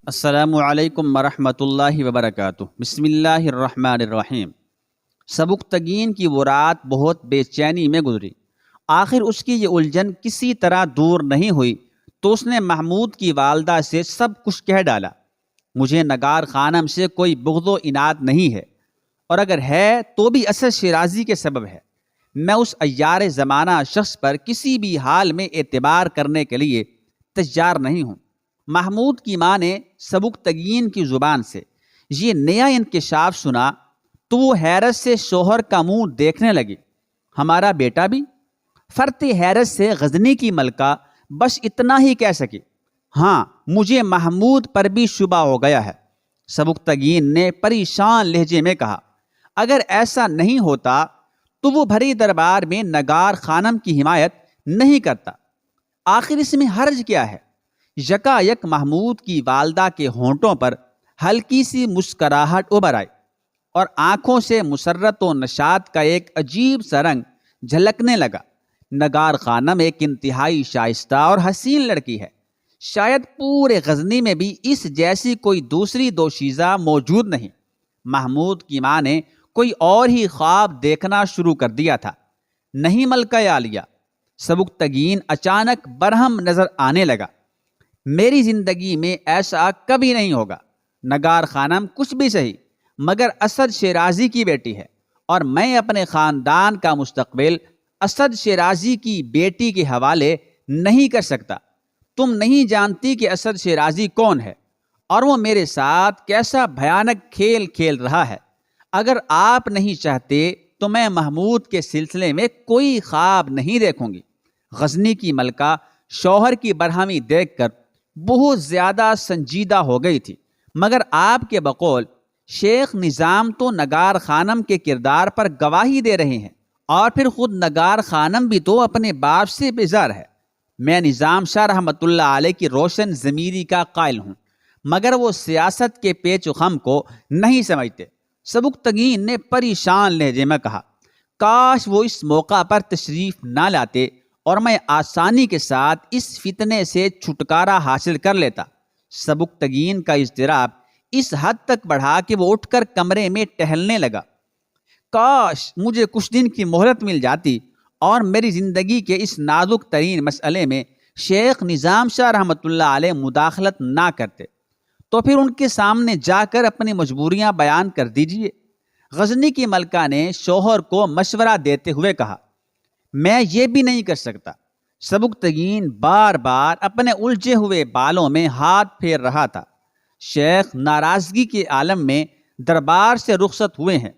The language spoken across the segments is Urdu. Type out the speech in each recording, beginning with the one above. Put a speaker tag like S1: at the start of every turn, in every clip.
S1: السلام علیکم ورحمۃ اللہ وبرکاتہ۔ بسم اللہ الرحمن الرحیم۔ سبکتگین کی وہ رات بہت بے چینی میں گزری۔ آخر اس کی یہ الجھن کسی طرح دور نہیں ہوئی تو اس نے محمود کی والدہ سے سب کچھ کہہ ڈالا۔ مجھے نگار خانم سے کوئی بغض و عناد نہیں ہے، اور اگر ہے تو بھی اسد شیرازی کے سبب ہے۔ میں اس عیار زمانہ شخص پر کسی بھی حال میں اعتبار کرنے کے لیے تیار نہیں ہوں۔ محمود کی ماں نے سبکتگین کی زبان سے یہ نیا انکشاف سنا تو وہ حیرت سے شوہر کا منہ دیکھنے لگی۔ ہمارا بیٹا بھی؟ فرط حیرت سے غزنی کی ملکہ بس اتنا ہی کہہ سکی۔ ہاں، مجھے محمود پر بھی شبہ ہو گیا ہے، سبکتگین نے پریشان لہجے میں کہا۔ اگر ایسا نہیں ہوتا تو وہ بھری دربار میں نگار خانم کی حمایت نہیں کرتا۔ آخر اس میں حرج کیا ہے؟ یکا یک محمود کی والدہ کے ہونٹوں پر ہلکی سی مسکراہٹ ابھر آئی اور آنکھوں سے مسرت و نشاط کا ایک عجیب سا رنگ جھلکنے لگا۔ نگار خانم ایک انتہائی شائستہ اور حسین لڑکی ہے۔ شاید پورے غزنی میں بھی اس جیسی کوئی دوسری دوشیزہ موجود نہیں۔ محمود کی ماں نے کوئی اور ہی خواب دیکھنا شروع کر دیا تھا۔ نہیں ملکہ عالیہ، سبکتگین اچانک برہم نظر آنے لگا، میری زندگی میں ایسا کبھی نہیں ہوگا۔ نگار خانم کچھ بھی صحیح مگر اسد شیرازی کی بیٹی ہے، اور میں اپنے خاندان کا مستقبل اسد شیرازی کی بیٹی کے حوالے نہیں کر سکتا۔ تم نہیں جانتی کہ اسد شیرازی کون ہے اور وہ میرے ساتھ کیسا بھیانک کھیل کھیل رہا ہے۔ اگر آپ نہیں چاہتے تو میں محمود کے سلسلے میں کوئی خواب نہیں دیکھوں گی۔ غزنی کی ملکہ شوہر کی برہمی دیکھ کر بہت زیادہ سنجیدہ ہو گئی تھی، مگر آپ کے بقول شیخ نظام تو نگار خانم کے کردار پر گواہی دے رہے ہیں، اور پھر خود نگار خانم بھی تو اپنے باپ سے بیزار ہے۔ میں نظام شاہ رحمۃ اللہ علیہ کی روشن ضمیری کا قائل ہوں، مگر وہ سیاست کے پیچ و خم کو نہیں سمجھتے۔ سبکتگین نے پریشان لہجے میں کہا، کاش وہ اس موقع پر تشریف نہ لاتے اور میں آسانی کے ساتھ اس فتنے سے چھٹکارا حاصل کر لیتا۔ سبکتگین کا اضطراب اس حد تک بڑھا کہ وہ اٹھ کر کمرے میں ٹہلنے لگا۔ کاش مجھے کچھ دن کی مہلت مل جاتی اور میری زندگی کے اس نازک ترین مسئلے میں شیخ نظام شاہ رحمۃ اللہ علیہ مداخلت نہ کرتے، تو پھر ان کے سامنے جا کر اپنی مجبوریاں بیان کر دیجیے۔ غزنی کی ملکہ نے شوہر کو مشورہ دیتے ہوئے کہا، میں یہ بھی نہیں کر سکتا۔ سبکتگین بار بار اپنے الجھے ہوئے بالوں میں ہاتھ پھیر رہا تھا۔ شیخ ناراضگی کے عالم میں دربار سے رخصت ہوئے ہیں،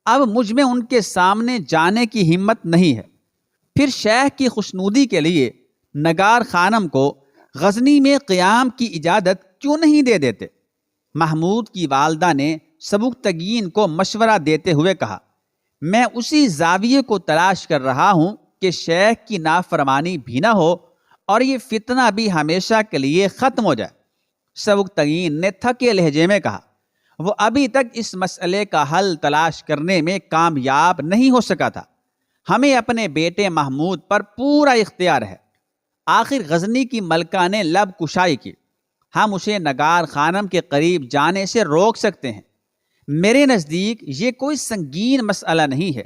S1: اب مجھ میں ان کے سامنے جانے کی ہمت نہیں ہے۔ پھر شیخ کی خوشنودی کے لیے نگار خانم کو غزنی میں قیام کی اجازت کیوں نہیں دے دیتے؟ محمود کی والدہ نے سبکتگین کو مشورہ دیتے ہوئے کہا، میں اسی زاویے کو تلاش کر رہا ہوں کہ شیخ کی نافرمانی بھی نہ ہو اور یہ فتنہ بھی ہمیشہ کے لیے ختم ہو جائے۔ سبکتگین نے تھکے لہجے میں کہا، وہ ابھی تک اس مسئلے کا حل تلاش کرنے میں کامیاب نہیں ہو سکا تھا۔ ہمیں اپنے بیٹے محمود پر پورا اختیار ہے۔ آخر غزنی کی ملکہ نے لب کشائی کی، ہم اسے نگار خانم کے قریب جانے سے روک سکتے ہیں۔ میرے نزدیک یہ کوئی سنگین مسئلہ نہیں ہے۔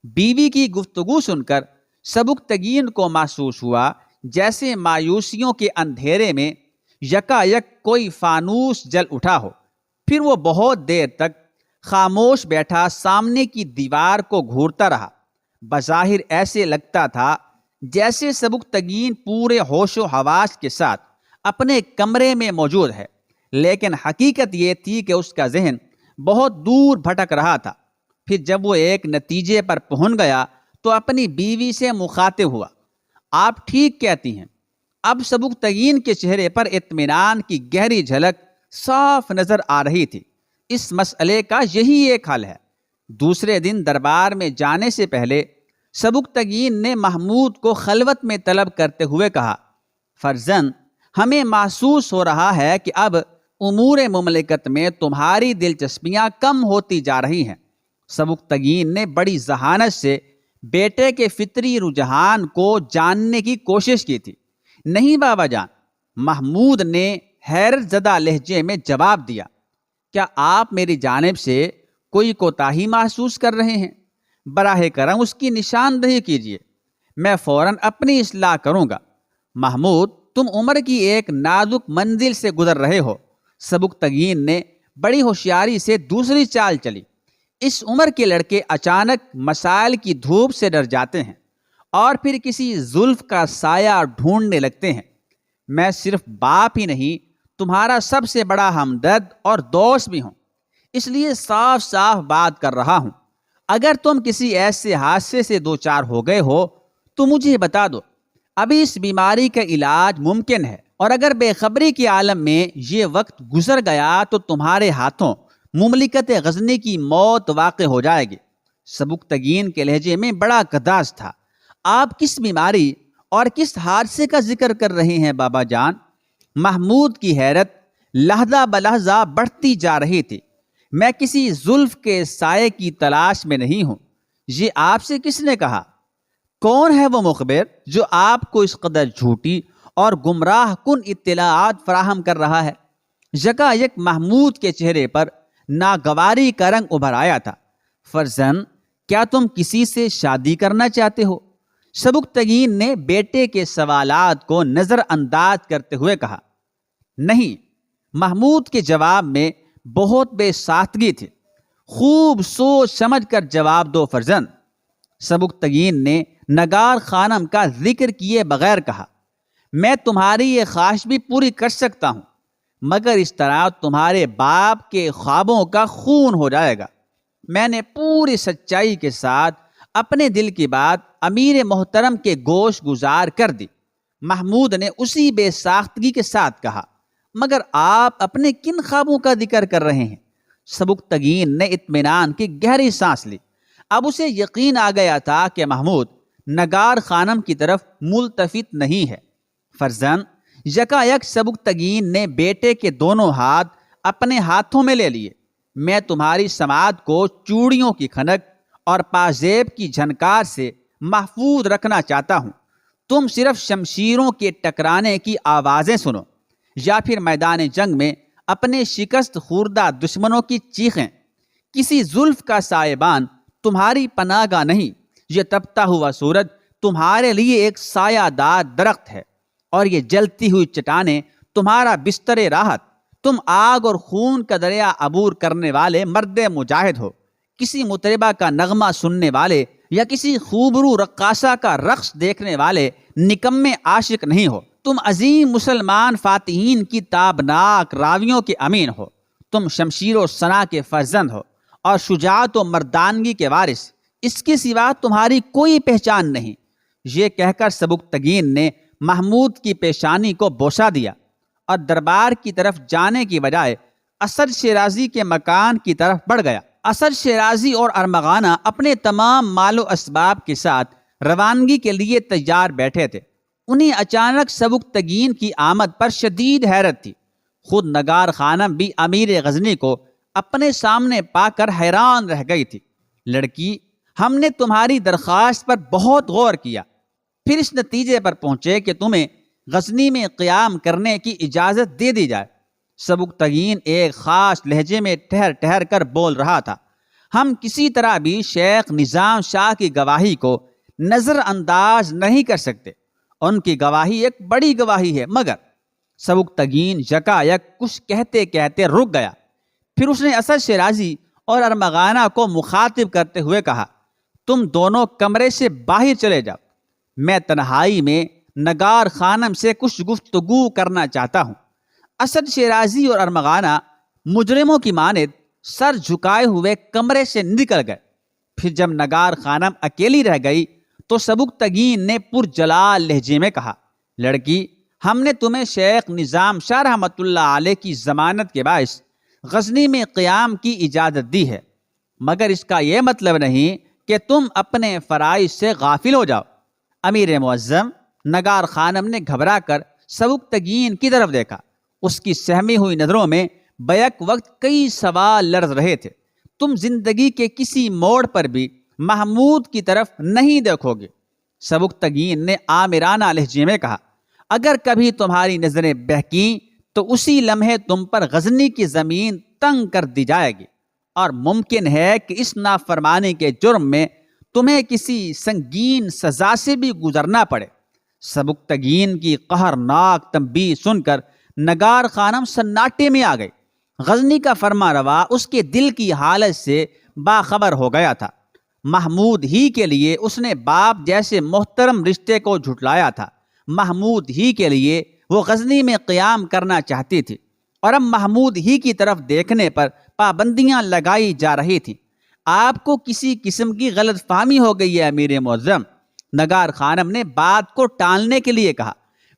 S1: بیوی کی گفتگو سن کر سبکتگین کو محسوس ہوا جیسے مایوسیوں کے اندھیرے میں یکا یک کوئی فانوس جل اٹھا ہو۔ پھر وہ بہت دیر تک خاموش بیٹھا سامنے کی دیوار کو گھورتا رہا۔ بظاہر ایسے لگتا تھا جیسے سبکتگین پورے ہوش و حواس کے ساتھ اپنے کمرے میں موجود ہے، لیکن حقیقت یہ تھی کہ اس کا ذہن بہت دور بھٹک رہا تھا۔ پھر جب وہ ایک نتیجے پر پہنچ گیا تو اپنی بیوی سے مخاطب ہوا، آپ ٹھیک کہتی ہیں۔ اب سبکتگین کے چہرے پر اطمینان کی گہری جھلک صاف نظر آ رہی تھی۔ اس مسئلے کا یہی ایک حل ہے۔ دوسرے دن دربار میں جانے سے پہلے سبکتگین نے محمود کو خلوت میں طلب کرتے ہوئے کہا، فرزند، ہمیں محسوس ہو رہا ہے کہ اب امور مملکت میں تمہاری دلچسپیاں کم ہوتی جا رہی ہیں۔ سبکتگین نے بڑی ذہانت سے بیٹے کے فطری رجحان کو جاننے کی کوشش کی تھی۔ نہیں بابا جان، محمود نے حیرت زدہ لہجے میں جواب دیا، کیا آپ میری جانب سے کوئی کوتاہی محسوس کر رہے ہیں؟ براہ کرم اس کی نشاندہی کیجیے، میں فوراً اپنی اصلاح کروں گا۔ محمود، تم عمر کی ایک نازک منزل سے گزر رہے ہو۔ سبکتگین نے بڑی ہوشیاری سے دوسری چال چلی۔ اس عمر کے لڑکے اچانک مسائل کی دھوپ سے ڈر جاتے ہیں اور پھر کسی زلف کا سایہ ڈھونڈنے لگتے ہیں۔ میں صرف باپ ہی نہیں، تمہارا سب سے بڑا ہمدرد اور دوست بھی ہوں، اس لیے صاف صاف بات کر رہا ہوں۔ اگر تم کسی ایسے حادثے سے دوچار ہو گئے ہو تو مجھے بتا دو، ابھی اس بیماری کا علاج ممکن ہے، اور اگر بے خبری کے عالم میں یہ وقت گزر گیا تو تمہارے ہاتھوں مملکت غزنی کی موت واقع ہو جائے گی۔ سبکتگین کے لہجے میں بڑا کداس تھا۔ آپ کس بیماری اور کس حادثے کا ذکر کر رہے ہیں بابا جان؟ محمود کی حیرت لحظہ بلحظہ بڑھتی جا رہی تھی۔ میں کسی زلف کے سائے کی تلاش میں نہیں ہوں۔ یہ آپ سے کس نے کہا؟ کون ہے وہ مخبر جو آپ کو اس قدر جھوٹی اور گمراہ کن اطلاعات فراہم کر رہا ہے؟ یکایک محمود کے چہرے پر ناگواری کا رنگ ابھر آیا تھا۔ فرزند، کیا تم کسی سے شادی کرنا چاہتے ہو؟ سبکتگین نے بیٹے کے سوالات کو نظر انداز کرتے ہوئے کہا۔ نہیں، محمود کے جواب میں بہت بے سادگی تھی۔ خوب سوچ سمجھ کر جواب دو فرزند۔ سبکتگین نے نگار خانم کا ذکر کیے بغیر کہا، میں تمہاری یہ خواہش بھی پوری کر سکتا ہوں، مگر اس طرح تمہارے باپ کے خوابوں کا خون ہو جائے گا۔ میں نے پوری سچائی کے ساتھ اپنے دل کی بات امیر محترم کے گوش گزار کر دی۔ محمود نے اسی بے ساختگی کے ساتھ کہا، مگر آپ اپنے کن خوابوں کا ذکر کر رہے ہیں؟ سبکتگین نے اطمینان کی گہری سانس لی۔ اب اسے یقین آ گیا تھا کہ محمود نگار خانم کی طرف ملتفت نہیں ہے۔ فرزند، یکایک سبکتگین نے بیٹے کے دونوں ہاتھ اپنے ہاتھوں میں لے لیے۔ میں تمہاری سماعت کو چوڑیوں کی کھنک اور پازیب کی جھنکار سے محفوظ رکھنا چاہتا ہوں۔ تم صرف شمشیروں کے ٹکرانے کی آوازیں سنو یا پھر میدان جنگ میں اپنے شکست خوردہ دشمنوں کی چیخیں۔ کسی زلف کا سائبان تمہاری پناہ گاہ نہیں۔ یہ تپتا ہوا سورج تمہارے لیے ایک سایہ دار درخت ہے، اور یہ جلتی ہوئی چٹانیں تمہارا بستر راحت۔ تم آگ اور خون کا دریا عبور کرنے والے مرد مجاہد ہو، کسی مطربہ کا نغمہ سننے والے یا کسی خوبرو رقاصہ کا رقص دیکھنے والے نکمے عاشق نہیں ہو۔ تم عظیم مسلمان فاتحین کی تابناک راویوں کے امین ہو۔ تم شمشیر و سنا کے فرزند ہو اور شجاعت و مردانگی کے وارث۔ اس کے سوا تمہاری کوئی پہچان نہیں۔ یہ کہہ کر سبکتگین نے محمود کی پیشانی کو بوسہ دیا اور دربار کی طرف جانے کی بجائے اسد شیرازی کے مکان کی طرف بڑھ گیا۔ اسد شیرازی اور ارمغانہ اپنے تمام مال و اسباب کے ساتھ روانگی کے لیے تیار بیٹھے تھے۔ انہیں اچانک سبکتگین کی آمد پر شدید حیرت تھی۔ خود نگار خانم بھی امیر غزنی کو اپنے سامنے پا کر حیران رہ گئی تھی۔ لڑکی، ہم نے تمہاری درخواست پر بہت غور کیا، پھر اس نتیجے پر پہنچے کہ تمہیں غزنی میں قیام کرنے کی اجازت دے دی جائے۔ سبکتگین ایک خاص لہجے میں ٹھہر ٹھہر کر بول رہا تھا۔ ہم کسی طرح بھی شیخ نظام شاہ کی گواہی کو نظر انداز نہیں کر سکتے۔ ان کی گواہی ایک بڑی گواہی ہے، مگر سبکتگین یکایک کچھ کہتے کہتے رک گیا۔ پھر اس نے اسد شیرازی اور ارمغانہ کو مخاطب کرتے ہوئے کہا، تم دونوں کمرے سے باہر چلے جاؤ، میں تنہائی میں نگار خانم سے کچھ گفتگو کرنا چاہتا ہوں۔ اسد شیرازی اور ارمغانہ مجرموں کی مانند سر جھکائے ہوئے کمرے سے نکل گئے۔ پھر جب نگار خانم اکیلی رہ گئی تو سبکتگین نے پرجلال لہجے میں کہا، لڑکی، ہم نے تمہیں شیخ نظام شاہ رحمۃ اللہ علیہ کی ضمانت کے باعث غزنی میں قیام کی اجازت دی ہے، مگر اس کا یہ مطلب نہیں کہ تم اپنے فرائض سے غافل ہو جاؤ۔ امیر معظم، نگار خانم نے گھبرا کر سبکتگین کی طرف دیکھا۔ اس کی سہمی ہوئی نظروں میں بیک وقت کئی سوال لرز رہے تھے۔ تم زندگی کے کسی موڑ پر بھی محمود کی طرف نہیں دیکھو گے۔ سبکتگین نے آمرانہ لہجے میں کہا، اگر کبھی تمہاری نظریں بہکیں تو اسی لمحے تم پر غزنی کی زمین تنگ کر دی جائے گی، اور ممکن ہے کہ اس نافرمانی کے جرم میں تمہیں کسی سنگین سزا سے بھی گزرنا پڑے۔ سبکتگین کی قہرناک تنبیہ سن کر نگار خانم سناٹے میں آ گئی۔ غزنی کا فرما روا اس کے دل کی حالت سے باخبر ہو گیا تھا۔ محمود ہی کے لیے اس نے باپ جیسے محترم رشتے کو جھٹلایا تھا، محمود ہی کے لیے وہ غزنی میں قیام کرنا چاہتی تھی، اور اب محمود ہی کی طرف دیکھنے پر پابندیاں لگائی جا رہی تھیں۔ آپ کو کسی قسم کی غلط فہمی ہو گئی ہے امیر معظم، نگار خانم نے بات کو ٹالنے کے لیے کہا۔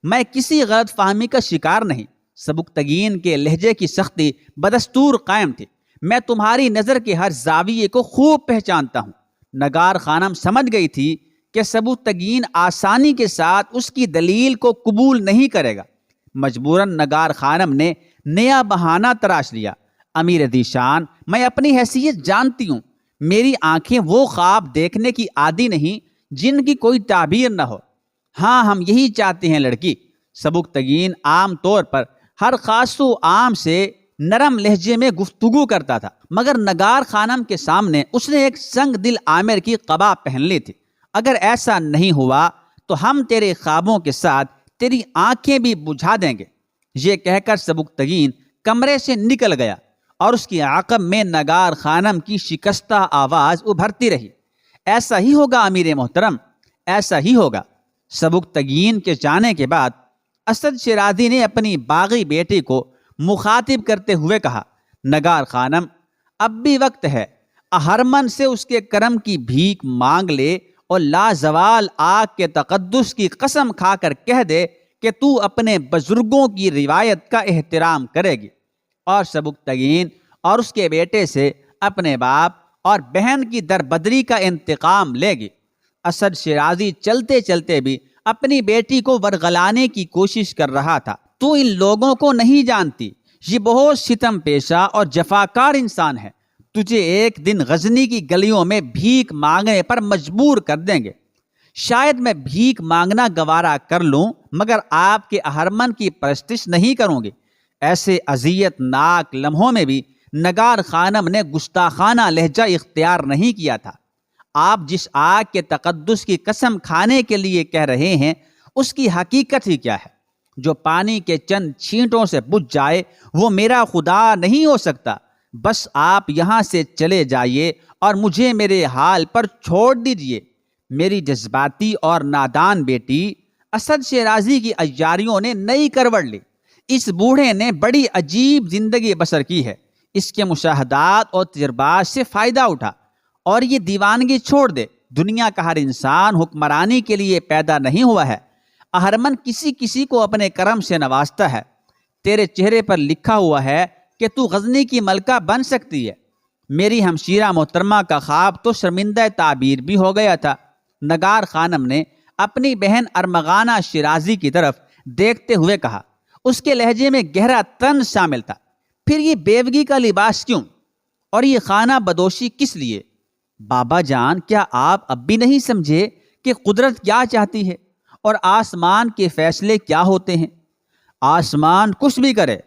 S1: میں کسی غلط فہمی کا شکار نہیں۔ سبکتگین کے لہجے کی سختی بدستور قائم تھی۔ میں تمہاری نظر کے ہر زاویے کو خوب پہچانتا ہوں۔ نگار خانم سمجھ گئی تھی کہ سبکتگین آسانی کے ساتھ اس کی دلیل کو قبول نہیں کرے گا۔ مجبوراً نگار خانم نے نیا بہانہ تراش لیا۔ امیر ذیشان، میں اپنی حیثیت جانتی ہوں۔ میری آنکھیں وہ خواب دیکھنے کی عادی نہیں جن کی کوئی تعبیر نہ ہو۔ ہاں، ہم یہی چاہتے ہیں لڑکی۔ سبکتگین عام طور پر ہر خاص و عام سے نرم لہجے میں گفتگو کرتا تھا، مگر نگار خانم کے سامنے اس نے ایک سنگ دل عامر کی قبا پہن لی تھی۔ اگر ایسا نہیں ہوا تو ہم تیرے خوابوں کے ساتھ تیری آنکھیں بھی بجھا دیں گے۔ یہ کہہ کر سبکتگین کمرے سے نکل گیا، اور اس کی عقب میں نگار خانم کی شکستہ آواز ابھرتی رہی۔ ایسا ہی ہوگا امیر محترم، ایسا ہی ہوگا۔ سبکتگین کے جانے کے بعد اسد شیرازی نے اپنی باغی بیٹی کو مخاطب کرتے ہوئے کہا، نگار خانم، اب بھی وقت ہے۔ اہرمن سے اس کے کرم کی بھیک مانگ لے، اور لازوال آگ کے تقدس کی قسم کھا کر کہہ دے کہ تو اپنے بزرگوں کی روایت کا احترام کرے گی، اور سبکتگین اور اس کے بیٹے سے اپنے باپ اور بہن کی دربدری کا انتقام لے گی۔ اسد شیرازی چلتے چلتے بھی اپنی بیٹی کو ورغلانے کی کوشش کر رہا تھا۔ تو ان لوگوں کو نہیں جانتی، یہ بہت ستم پیشہ اور جفاکار انسان ہے۔ تجھے ایک دن غزنی کی گلیوں میں بھیک مانگنے پر مجبور کر دیں گے۔ شاید میں بھیک مانگنا گوارا کر لوں، مگر آپ کے اہرمن کی پرستش نہیں کروں گی۔ ایسے اذیت ناک لمحوں میں بھی نگار خانم نے گستاخانہ لہجہ اختیار نہیں کیا تھا۔ آپ جس آگ کے تقدس کی قسم کھانے کے لیے کہہ رہے ہیں، اس کی حقیقت ہی کیا ہے؟ جو پانی کے چند چھینٹوں سے بجھ جائے وہ میرا خدا نہیں ہو سکتا۔ بس آپ یہاں سے چلے جائیے اور مجھے میرے حال پر چھوڑ دیجیے۔ میری جذباتی اور نادان بیٹی اسد شیرازی کی عیاریوں نے نئی کروٹ لی۔ اس بوڑھے نے بڑی عجیب زندگی بسر کی ہے۔ اس کے مشاہدات اور تجربات سے فائدہ اٹھا، اور یہ دیوانگی چھوڑ دے۔ دنیا کا ہر انسان حکمرانی کے لیے پیدا نہیں ہوا ہے۔ اہرمن کسی کسی کو اپنے کرم سے نوازتا ہے۔ تیرے چہرے پر لکھا ہوا ہے کہ تو غزنی کی ملکہ بن سکتی ہے۔ میری ہمشیرہ محترمہ کا خواب تو شرمندہ تعبیر بھی ہو گیا تھا۔ نگار خانم نے اپنی بہن ارمغانہ شیرازی کی طرف دیکھتے ہوئے کہا۔ اس کے لہجے میں گہرا طنز شامل تھا۔ پھر یہ بیوگی کا لباس کیوں، اور یہ خانہ بدوشی کس لیے؟ بابا جان، کیا آپ اب بھی نہیں سمجھے کہ قدرت کیا چاہتی ہے اور آسمان کے فیصلے کیا ہوتے ہیں؟ آسمان کچھ بھی کرے،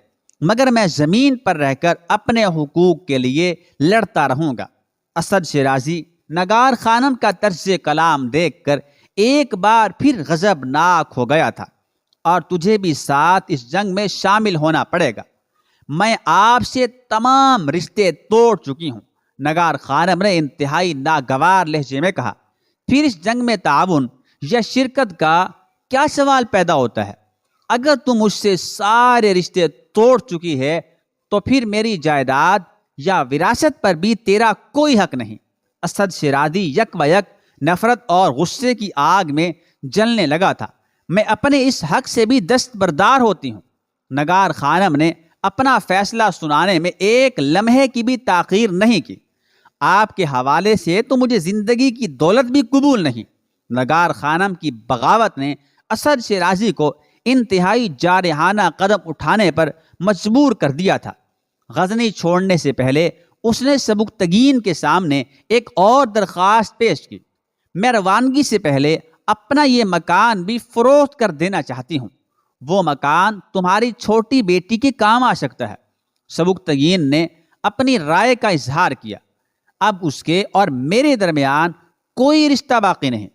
S1: مگر میں زمین پر رہ کر اپنے حقوق کے لیے لڑتا رہوں گا۔ اسد شیرازی نگار خانم کا طرز کلام دیکھ کر ایک بار پھر غضبناک ہو گیا تھا۔ اور تجھے بھی ساتھ اس جنگ میں شامل ہونا پڑے گا۔ میں آپ سے تمام رشتے توڑ چکی ہوں، نگار خانم نے انتہائی ناگوار لہجے میں کہا۔ پھر اس جنگ میں تعاون یا شرکت کا کیا سوال پیدا ہوتا ہے؟ اگر تم مجھ سے سارے رشتے توڑ چکی ہے تو پھر میری جائیداد یا وراثت پر بھی تیرا کوئی حق نہیں۔ اسد شیرازی یک بیک نفرت اور غصے کی آگ میں جلنے لگا تھا۔ میں اپنے اس حق سے بھی دستبردار ہوتی ہوں۔ نگار خانم نے اپنا فیصلہ سنانے میں ایک لمحے کی بھی تاخیر نہیں کی۔ آپ کے حوالے سے تو مجھے زندگی کی دولت بھی قبول نہیں۔ نگار خانم کی بغاوت نے اسد شیرازی کو انتہائی جارحانہ قدم اٹھانے پر مجبور کر دیا تھا۔ غزنی چھوڑنے سے پہلے اس نے سبکتگین کے سامنے ایک اور درخواست پیش کی۔ میں روانگی سے پہلے اپنا یہ مکان بھی فروخت کر دینا چاہتی ہوں۔ وہ مکان تمہاری چھوٹی بیٹی کے کام آ سکتا ہے۔ سبکتگین نے اپنی رائے کا اظہار کیا۔ اب اس کے اور میرے درمیان کوئی رشتہ باقی نہیں۔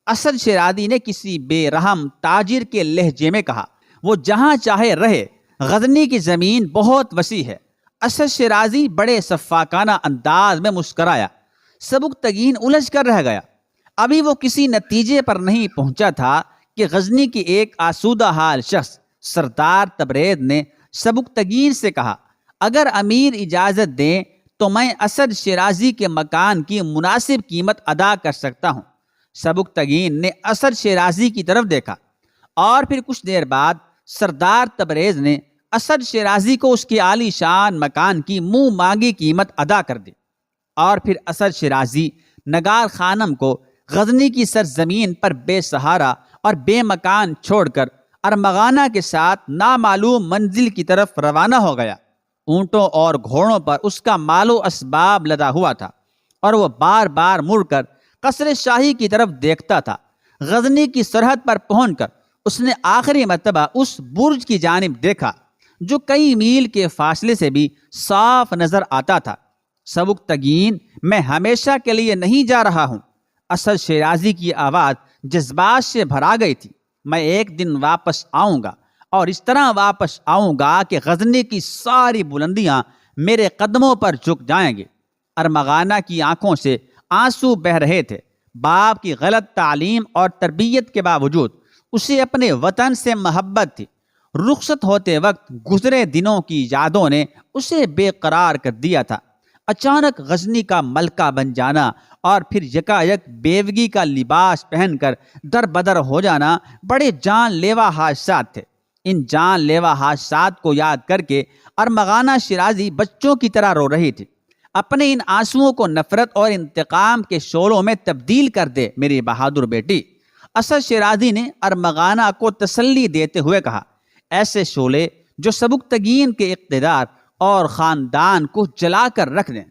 S1: اسد شیرازی نے کسی بے رحم تاجر کے لہجے میں کہا، وہ جہاں چاہے رہے، غزنی کی زمین بہت وسیع ہے۔ اسد شیرازی بڑے سفاکانہ انداز میں مسکرایا۔ سبکتگین الجھ کر رہ گیا۔ ابھی وہ کسی نتیجے پر نہیں پہنچا تھا کہ غزنی کی ایک آسودہ حال شخص سردار تبریز نے سبکتگین سے کہا، اگر امیر اجازت دیں تو میں اسد شیرازی کے مکان کی مناسب قیمت ادا کر سکتا ہوں۔ سبکتگین نے اسد شیرازی کی طرف دیکھا اور پھر کچھ دیر بعد سردار تبریز نے اسد شیرازی کو اس کے عالی شان مکان کی منہ مانگی قیمت ادا کر دی، اور پھر اسد شیرازی نگار خانم کو غزنی کی سرزمین پر بے سہارا اور بے مکان چھوڑ کر ارمغانہ کے ساتھ نامعلوم منزل کی طرف روانہ ہو گیا۔ اونٹوں اور گھوڑوں پر اس کا مال و اسباب لدا ہوا تھا اور وہ بار بار مڑ کر قصر شاہی کی طرف دیکھتا تھا۔ غزنی کی سرحد پر پہنچ کر اس نے آخری مرتبہ اس برج کی جانب دیکھا جو کئی میل کے فاصلے سے بھی صاف نظر آتا تھا۔ سبکتگین، میں ہمیشہ کے لیے نہیں جا رہا ہوں۔ اسد شیرازی کی آواز جذبات سے بھرا گئی تھی۔ میں ایک دن واپس آؤں گا، اور اس طرح واپس آؤں گا کہ غزنی کی ساری بلندیاں میرے قدموں پر جھک جائیں گے۔ ارمغانہ کی آنکھوں سے آنسو بہہ رہے تھے۔ باپ کی غلط تعلیم اور تربیت کے باوجود اسے اپنے وطن سے محبت تھی۔ رخصت ہوتے وقت گزرے دنوں کی یادوں نے اسے بے قرار کر دیا تھا۔ اچانک غزنی کا ملکہ بن جانا اور پھر یکایک بیوگی کا لباس پہن کر در بدر ہو جانا بڑے جان لیوا حادثات تھے۔ ان جان لیوا حادثات کو یاد کر کے ارمغانہ شیرازی بچوں کی طرح رو رہی تھی۔ اپنے ان آنسوؤں کو نفرت اور انتقام کے شعلوں میں تبدیل کر دے میری بہادر بیٹی۔ اسد شیرازی نے ارمغانہ کو تسلی دیتے ہوئے کہا، ایسے شعلے جو سبکتگین کے اقتدار اور خاندان کو جلا کر رکھ دیں۔